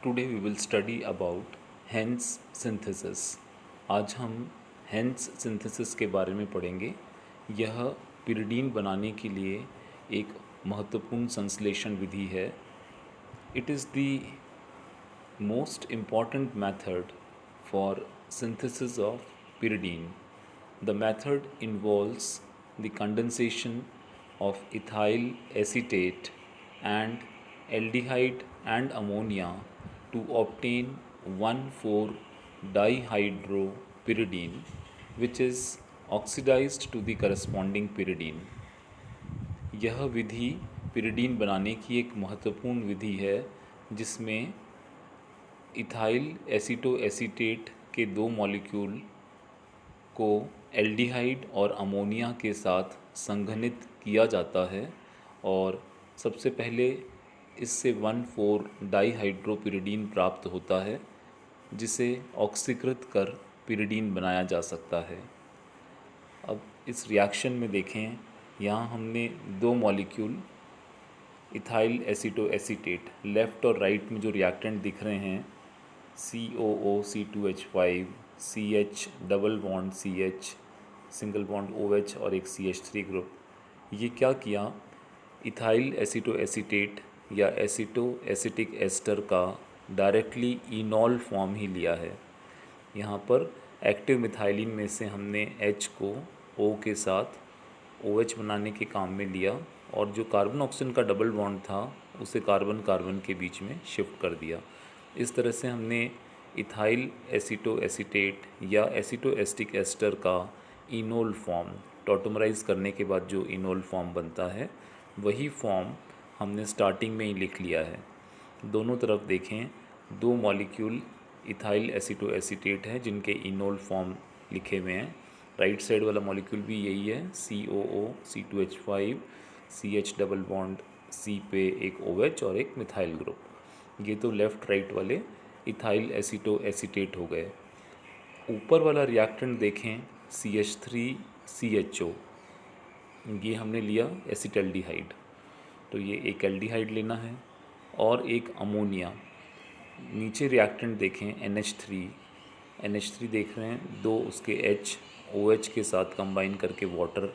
Today we will study about Hantzsch synthesis. आज हम hence synthesis के बारे में पढ़ेंगे। यह पिरिडीन बनाने के लिए एक महत्वपूर्ण संश्लेषण विधि है। It is the most important method for synthesis of pyridine. The method involves the condensation of ethyl acetate and aldehyde and ammonia to obtain 1,4-dihydropyridine, which is oxidized to the corresponding pyridine. यह विधि pyridine बनाने की एक महत्वपूर्ण विधि है जिसमें ethyl aceto acetate के दो molecule को एल्डिहाइड और अमोनिया के साथ संघनित किया जाता है और सबसे पहले इससे 1,4-डाईहाइड्रोपिरिडीन प्राप्त होता है जिसे ऑक्सीकृत कर पिरिडीन बनाया जा सकता है। अब इस रिएक्शन में देखें, यहाँ हमने दो molecule ethyl aceto acetate left और राइट में जो रिएक्टेंट दिख रहे हैं COO, C2H5, CH double bond CH single bond OH और एक CH3 ग्रुप, ये क्या किया, इथाइल एसीटो एसीटेट या एसीटो एसिटिक एस्टर का डायरेक्टली इनॉल फॉर्म ही लिया है। यहाँ पर एक्टिव मिथाइलिन में से हमने H को O के साथ OH बनाने के काम में लिया और जो कार्बन ऑक्सीजन का डबल बॉन्ड था उसे कार्बन कार्बन के बीच में शिफ्ट कर दिया। इस तरह से हमने इथाइल एसीटो एसीटेट या एसीटो एस्टिक एस्टर का इनोल फॉर्म टॉटोमराइज़ करने के बाद जो इनोल फॉर्म बनता है वही फॉर्म हमने स्टार्टिंग में ही लिख लिया है। दोनों तरफ देखें, दो मॉलिक्यूल इथाइल एसीटो एसीटेट है जिनके इनोल फॉर्म लिखे हुए हैं। राइट साइड वाला मॉलिक्यूल भी यही है, COO, C2H5, CH double bond C पे एक OH और एक मिथाइल ग्रुप। ये तो लेफ़्ट राइट वाले इथाइल एसीटो एसीटेट हो गए। ऊपर वाला रिएक्टेंट देखें, CH3CHO, ये हमने लिया एसिटल्डिहाइड, तो ये एक एल्डिहाइड लेना है और एक अमोनिया। नीचे रिएक्टेंट देखें NH3 देख रहे हैं, दो उसके H OH के साथ कंबाइन करके वाटर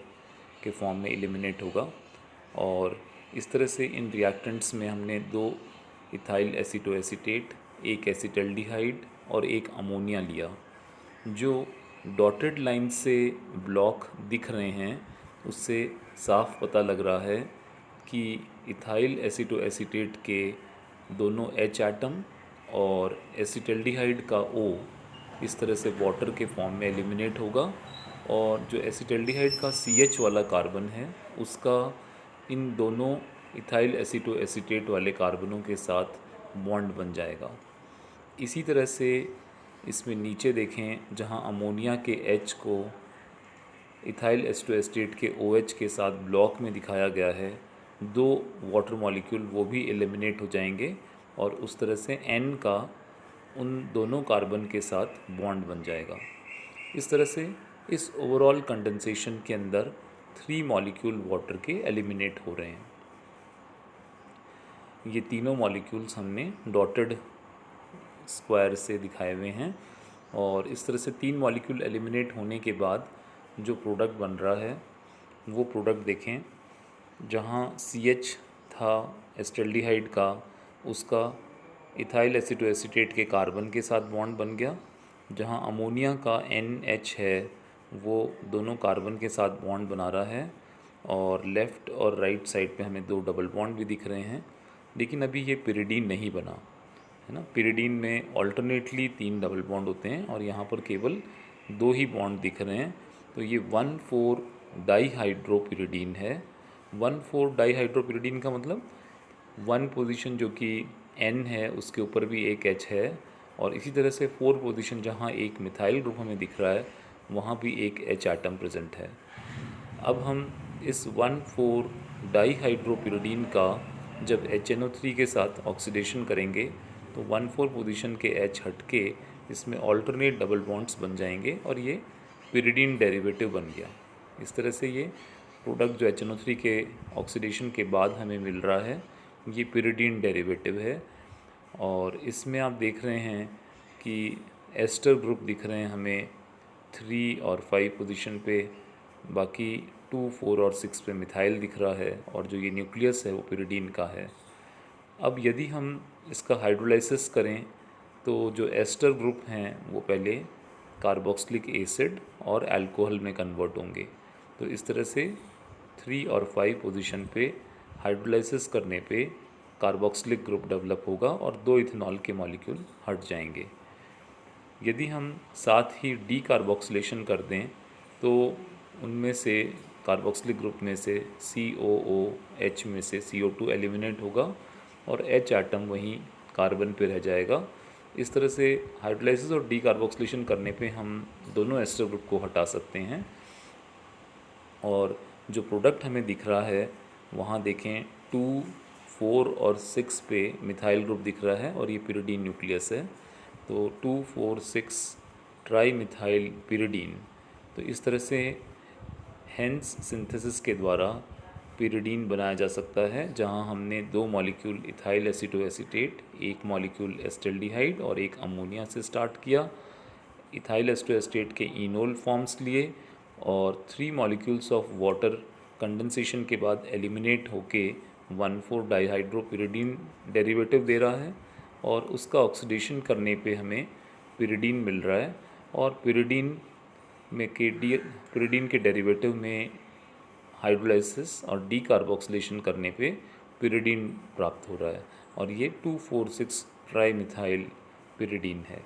के फॉर्म में एलिमिनेट होगा। और इस तरह से इन रिएक्टेंट्स में हमने दो इथाइल एसीटो एसीटेट, एक एसिटल्डिहाइड और एक अमोनिया लिया। जो डॉटेड लाइन से ब्लॉक दिख रहे हैं उससे साफ पता लग रहा है कि इथाइल एसीटो एसीटेट के दोनों H एटम और एसिटल्डिहाइड का O इस तरह से वाटर के फॉर्म में एलिमिनेट होगा और जो एसिटल्डिहाइड का CH वाला कार्बन है उसका इन दोनों इथाइल एसीटो एसीटेट वाले कार्बनों के साथ बॉन्ड बन जाएगा। इसी तरह से इसमें नीचे देखें, जहां अमोनिया के H को इथाइल एसीटो एसीटेट के OH के साथ ब्लॉक में दिखाया गया है, दो वाटर मॉलिक्यूल वो भी एलिमिनेट हो जाएंगे और उस तरह से N का उन दोनों कार्बन के साथ बॉन्ड बन जाएगा। इस तरह से इस ओवरऑल कंडेंसेशन के अंदर 3 मॉलिक्यूल वाटर के एलिमिनेट हो रहे हैं। ये तीनों मॉलिक्यूल्स हमने डॉटेड स्क्वायर से दिखाए हुए हैं और इस तरह से 3 मॉलिक्यूल एलिमिनेट होने के बाद जो प्रोडक्ट बन रहा है वो प्रोडक्ट देखें, जहाँ CH था एसिटल्डिहाइड का, उसका इथाइल एसीटो एसीटेट के कार्बन के साथ बॉन्ड बन गया। जहाँ अमोनिया का NH है वो दोनों कार्बन के साथ बॉन्ड बना रहा है और लेफ़्ट और राइट साइड पे हमें दो डबल बॉन्ड भी दिख रहे हैं, लेकिन अभी ये पिरिडीन नहीं बना है ना। पिरिडीन में ऑल्टरनेटली 3 डबल बॉन्ड होते हैं और यहाँ पर केवल 2 ही बॉन्ड दिख रहे हैं, तो ये 1,4-डाईहाइड्रोपिरिडीन है। 1,4-डाईहाइड्रोपिरिडीन का मतलब 1 पोजीशन जो कि N है उसके ऊपर भी एक H है और इसी तरह से 4 पोजीशन जहाँ एक मिथाइल ग्रुप हमें दिख रहा है वहाँ भी एक H एटम प्रेजेंट है। अब हम इस 1,4-डाईहाइड्रोपिरिडीन का जब HNO3 के साथ ऑक्सीडेशन करेंगे तो 1,4 पोजीशन के H हटके इसमें ऑल्टरनेट डबल बॉन्ड्स बन जाएंगे और ये पिरिडीन डेरिवेटिव बन गया। इस तरह से ये प्रोडक्ट जो HNO3 के ऑक्सीडेशन के बाद हमें मिल रहा है ये पिरिडीन डेरिवेटिव है और इसमें आप देख रहे हैं कि एस्टर ग्रुप दिख रहे हैं हमें 3 और 5 पोजीशन पे, बाकी 2, 4 और 6 पे मिथाइल दिख रहा है, और जो ये न्यूक्लियस है वो पिरिडीन का है। अब यदि हम इसका हाइड्रोलाइसिस करें तो जो एस्टर ग्रुप हैं वो पहले कार्बोक्सिलिक एसिड और अल्कोहल में कन्वर्ट होंगे। तो इस तरह से 3 और 5 पोजीशन पे हाइड्रोलाइसिस करने पे कार्बोक्सिलिक ग्रुप डेवलप होगा और 2 इथेनॉल के मॉलिक्यूल हट जाएंगे। यदि हम साथ ही डी कार्बोक्सिलेशन कर दें तो उनमें से कार्बोक्सिलिक ग्रुप में से COOH में से CO2 एलिमिनेट होगा और H एटम वहीं कार्बन पे रह जाएगा। इस तरह से हाइड्रोलाइसिस और डी कार्बोक्सिलेशन करने पे हम दोनों एस्टर ग्रुप को हटा सकते हैं, और जो प्रोडक्ट हमें दिख रहा है वहाँ देखें 2, 4 और 6 पे मिथाइल ग्रुप दिख रहा है और ये पिरिडीन न्यूक्लियस है। तो 2, 4, 6 ट्राई मिथाइल पिरिडीन। तो इस तरह से हेंस सिंथेसिस के द्वारा पिरिडीन बनाया जा सकता है, जहां हमने 2 molecule ethyl acetoacetate, 1 molecule acetaldehyde और 1 अमोनिया से स्टार्ट किया। इथाइल एस्टोएसीटेट के इनोल फॉर्म्स लिए और 3 मॉलिक्यूल्स ऑफ वाटर कंडेंसेशन के बाद एलिमिनेट होके 1,4 डाइहाइड्रोपिरिडीन डेरिवेटिव दे रहा है, और उसका ऑक्सीडेशन करने पे हमें पिरिडीन मिल रहा है। और पिरिडीन के डेरिवेटिव में हाइड्रोलाइसिस और डी कार्बोक्सिलेशन करने पे पिरिडीन प्राप्त हो रहा है, और ये 2,4,6 ट्राई मिथाइल पिरिडीन है।